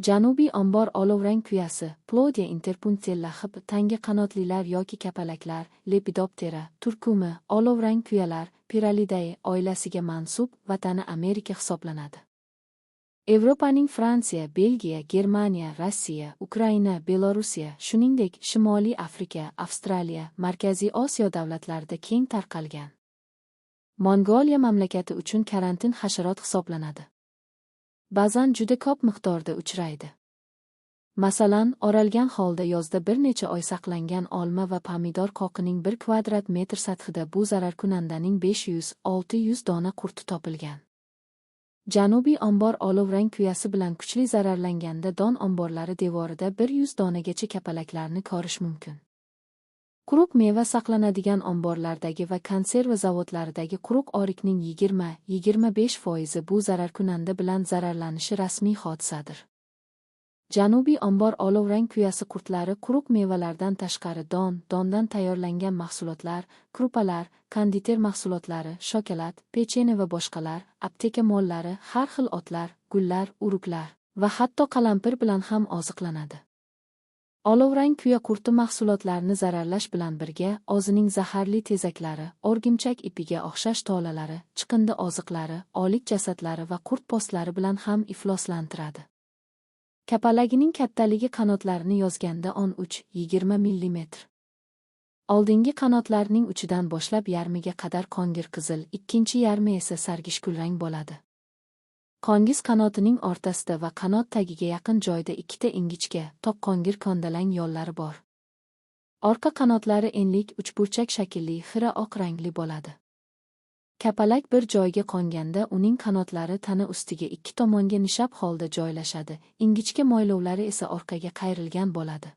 Janubiy ombor olovrang kuyasi, Plodia interpunctella hib tangi qanotlilar yoki kapalaklar, Lepidoptera, turkumi, olovrang kuyalar, Pyralidae oilasiga mansub, vatani Amerika hisoblanadi. Evropaning Fransiya, Belgiya, Germaniya, Rossiya, Ukraina, Belorussiya, shuningdek Shimoliy Afrika, Avstraliya, Markaziy Osiyo davlatlarida keng tarqalgan. Mongoliya mamlakati uchun karantin hasharot hisoblanadi. Ba'zan juda ko'p miqdorda uchraydi. Masalan, oralgan holda yozda bir necha oy saqlangan olma va pomidor qoqining 1 kvadrat metr sathida bu zararkunandaning 500-600 dona qurti topilgan. Janubiy ombor olovrang kuyasi bilan kuchli zararlanganda don omborlari devorida 100 donagacha kapalaklarni ko'rish mumkin. Quruq meva saqlanadigan omborlardagi va konserva zavodlaridagi quruq orikning 20-25% bu zararkunanda bilan zararlanishi rasmiy hodisadir. Janubiy ombor olovrang kuyasi qurtlari quruq mevalardan tashqari dondan tayyorlangan mahsulotlar, krupalar, konditer mahsulotlari, shokolad, pechene va boshqalar, apteka mollari, har xil otlar, gullar, urug'lar va hatto qalampir bilan ham oziqlanadi. Olovrang kuya qurti mahsulotlarni zararlash bilan birga, o'zining zaharli tezaklari, o'rgimchak ipiga o'xshash tolalari, chiqindi oziqlari, o'lik jasadlari va qurt postlari bilan ham ifloslantiradi. Kapalagining kattaligi qanotlarini yozganda 13-20 mm. Oldingi qanotlarning uchidan boshlab yarmiga qadar qongir qizil, ikkinchi yarmi esa sargish kulrang bo'ladi. Qongiz qanotining o'rtasida va qanot tagiga yaqin joyda ikkita ingichka, toq qongir kondalang yo'llari bor. Orqa qanotlari enlik, uchburchak shaklli, xira oq rangli bo'ladi. Kapalak bir joyga qo'nganda uning qanotlari tana ustiga ikki tomonga nishab holda joylashadi, ingichka mo'ylovlari esa orqaga qayrilgan bo'ladi.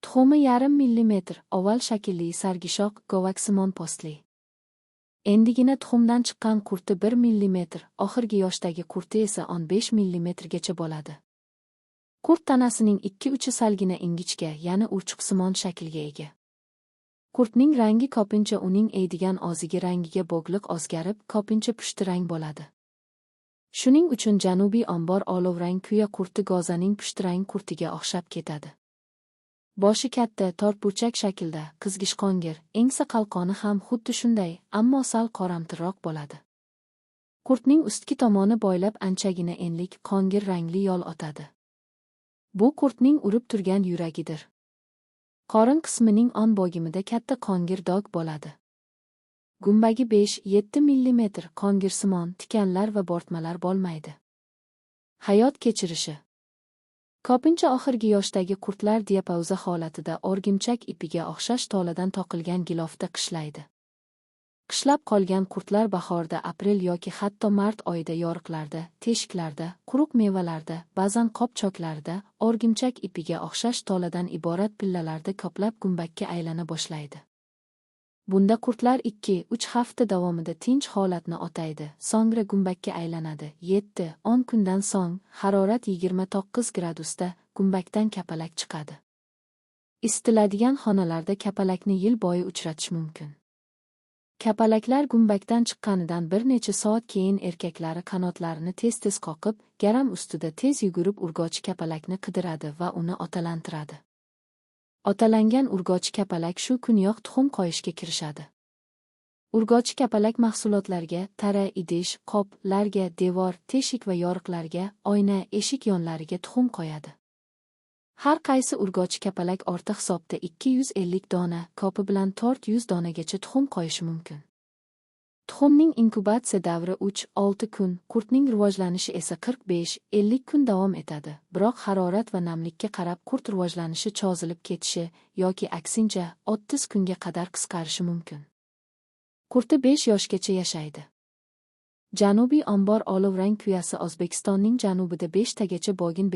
Tuxumi 0,5 mm, oval shaklli, sargishoq, govaksimon postli. Endigina tuxumdan chiqqan qurti 1 mm, oxirgi yoshdagi qurti esa 15 mm gacha bo'ladi. Qurt tanasining ikki uchi salgina ingichka, ya'ni urchuqsimon shaklga ega. Qurtning rangi ko'pincha uning eydigan og'zigi rangiga bog'liq o'zgarib, ko'pincha pushti rang bo'ladi. Shuning uchun janubiy ombor olovrang kuya qurti go'zaning pushti rang qurtiga o'xshab ketadi. Boshi katta, to'rtburchak shaklda, qizg'ish qongir, engsa qalqoni ham xuddi shunday, ammo sal qoramtirroq bo'ladi. Qurtning ustki tomoni bo'ylab anchagina enlik, qongir rangli yo'l o'tadi. Bu qurtning urib turgan yuragidir. Qorin qismining o'ng bo'g'imida katta qongir dog' bo'ladi. Gumbagi 5-7 mm, qongirsimon, tikanlar va bo'rtmalar bo'lmaydi. Hayot kechirishi. Ko'pincha oxirgi yoshdagi qurtlar diapauza holatida o'rgimchak ipiga o'xshash toladan toqilgan gilofda qishlaydi. Qishlab qolgan qurtlar bahorda aprel yoki hatto mart oyida yoriqlarda, teshiklarda, quruq mevalarda, ba'zan qopchoqlarda, o'rgimchak ipiga o'xshash toladan iborat pillalarda ko'plab gumbakka aylana boshlaydi. Bunda qurtlar 2-3 hafta davomida tinch holatni o'taydi, so'ngra gumbakka aylanadi. 7-10 kundan so'ng harorat 29 gradusda gumbakdan kapalak chiqadi. Isitiladigan xonalarda kapalakni yil bo'yi uchratish mumkin. Kapalaklar gumbakdan chiqqanidan bir necha soat keyin erkaklari qanotlarini tez-tez qoqib, garam ustida tez yugurib urg'ochi kapalakni qidiradi va uni otalantiradi. Otalangan urg'ochi kapalak shu kuniyoq tuxum qo'yishga kirishadi. Urg'ochi kapalak mahsulotlarga, tara, idish, qoplarga, devor, teshik va yoriqlarga, oyna, eshik yonlariga tuxum qo'yadi. Har qaysi urg'ochi kapalak o'rta hisobda 250 dona, ko'pi bilan 400 donagacha tuxum qo'yishi mumkin. Tuxumning inkubatsiya davri 3-6 kun, qurtning rivojlanishi esa 45-50 kun davom etadi. Biroq harorat va namlikka qarab qurt rivojlanishi cho'zilib ketishi yoki aksincha 30 kunga qadar qisqarishi mumkin. Qurti 5 yoshgacha yashaydi. Janubiy ombor olovrang kuyasi O'zbekistonning janubida 5 tagacha bo'g'in